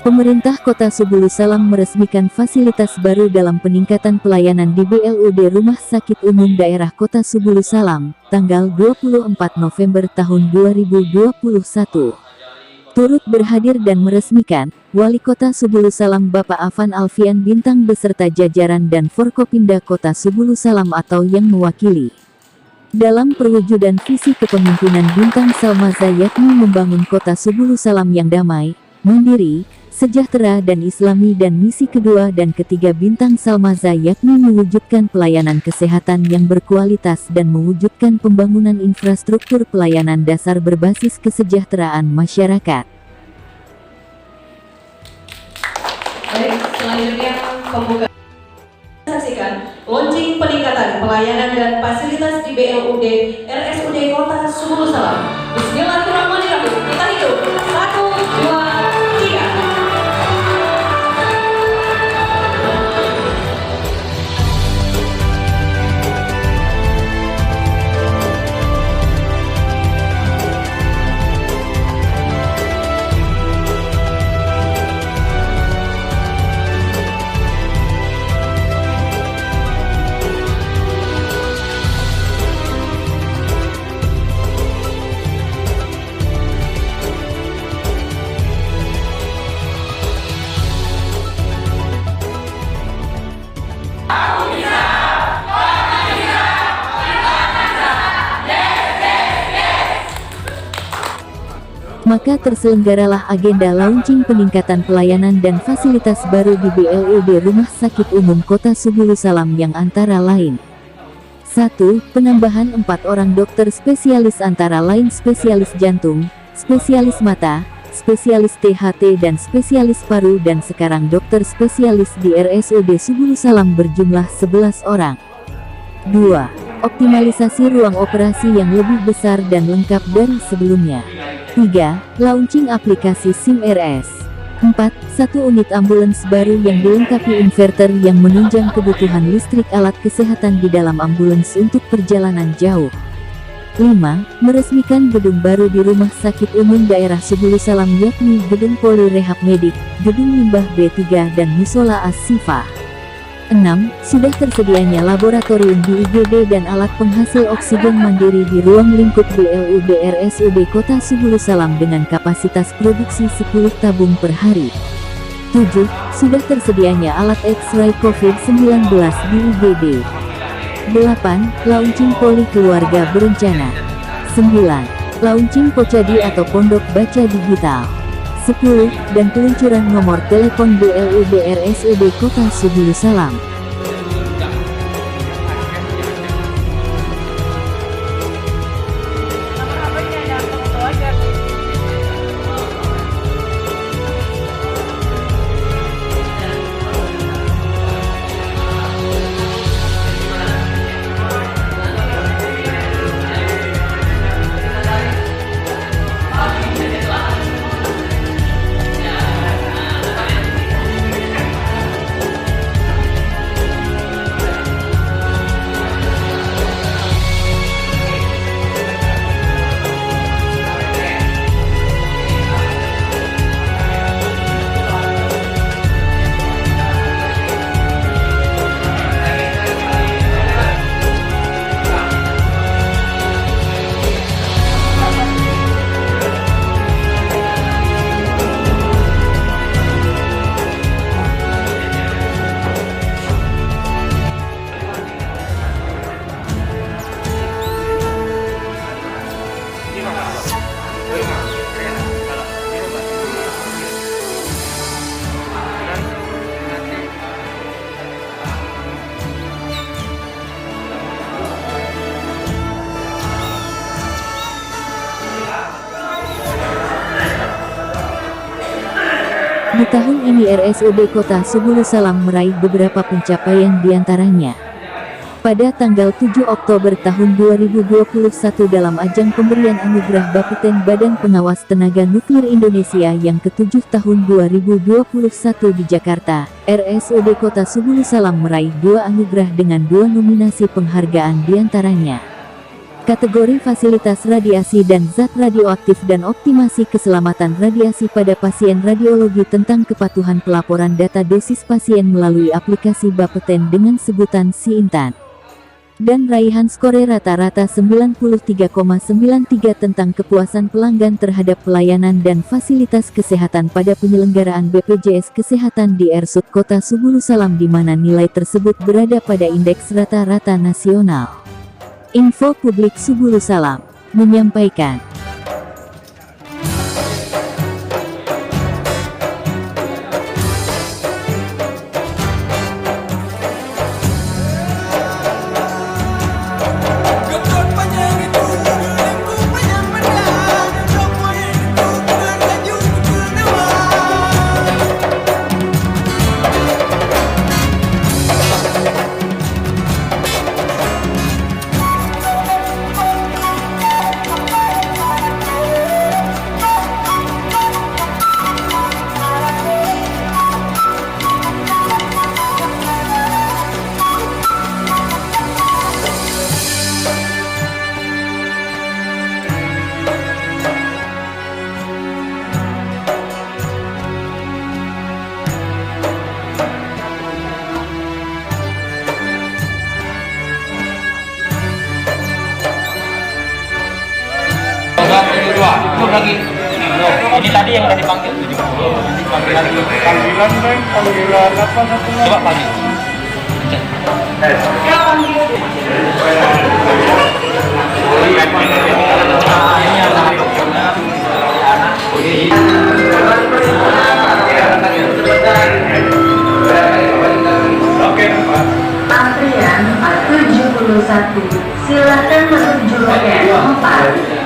Pemerintah Kota Subulu Salam meresmikan fasilitas baru dalam peningkatan pelayanan di BLUD Rumah Sakit Umum Daerah Kota Subulu Salam, tanggal 24 November tahun 2021. Turut berhadir dan meresmikan, Wali Kota Subulu Salam Bapak Afan Alfian Bintang beserta jajaran dan Forkopimda Kota Subulu Salam atau yang mewakili. Dalam perwujudan visi kepemimpinan Bintang Salmaza yakni membangun Kota Subulu Salam yang damai, mandiri, sejahtera dan islami, dan misi kedua dan ketiga Bintang Salmaza yakni mewujudkan pelayanan kesehatan yang berkualitas dan mewujudkan pembangunan infrastruktur pelayanan dasar berbasis kesejahteraan masyarakat. Baik, selanjutnya pembukaan. Saksikan launching peningkatan pelayanan dan fasilitas di BLUD RSUD Kota Subulu Salam. Bismillahirrahmanirrahim. Kita hitung 1, 2, 3. Maka terselenggaralah agenda launching peningkatan pelayanan dan fasilitas baru di BLUD Rumah Sakit Umum Kota Subulu Salam yang antara lain: 1. Penambahan 4 orang dokter spesialis antara lain spesialis jantung, spesialis mata, spesialis THT dan spesialis paru, dan sekarang dokter spesialis di RSUD Subulu Salam berjumlah 11 orang. 2. Optimalisasi ruang operasi yang lebih besar dan lengkap dari sebelumnya. 3. Launching aplikasi SIM RS. 4. 1 unit ambulans baru yang dilengkapi inverter yang menunjang kebutuhan listrik alat kesehatan di dalam ambulans untuk perjalanan jauh. 5. Meresmikan gedung baru di Rumah Sakit Umum Daerah Subulu Salam yakni Gedung Poli Rehab Medik, Gedung Limbah B3 dan Musola As-Sifa. 6. Sudah tersedianya laboratorium di IGD dan alat penghasil oksigen mandiri di ruang lingkup BLUD RSUD Kota Subulu Salam dengan kapasitas produksi 10 tabung per hari. 7. Sudah tersedianya alat X-ray COVID-19 di IGD. 8. Launching Poli Keluarga Berencana. 9. Launching Pocadi atau Pondok Baca Digital. 10. Dan peluncuran nomor telepon BLUD RSUD Kota Subulu Salam. Di tahun ini RSUD Kota Subulu Salam meraih beberapa pencapaian diantaranya. Pada tanggal 7 Oktober tahun 2021 dalam ajang pemberian anugerah Bapeten Badan Pengawas Tenaga Nuklir Indonesia yang ke-7 tahun 2021 di Jakarta, RSUD Kota Subulu Salam meraih 2 anugerah dengan 2 nominasi penghargaan diantaranya. Kategori fasilitas radiasi dan zat radioaktif dan optimasi keselamatan radiasi pada pasien radiologi tentang kepatuhan pelaporan data dosis pasien melalui aplikasi Bapeten dengan sebutan Si-Intan. Dan raihan skore rata-rata 93,93 tentang kepuasan pelanggan terhadap pelayanan dan fasilitas kesehatan pada penyelenggaraan BPJS Kesehatan di RSUD Kota Subulu Salam, di mana nilai tersebut berada pada indeks rata-rata nasional. Info Publik Subulu Salam menyampaikan. Ini tadi yang udah dipanggil 70. Panggilan apa? Coba panggil. Antrian 71, silakan menuju loket 4.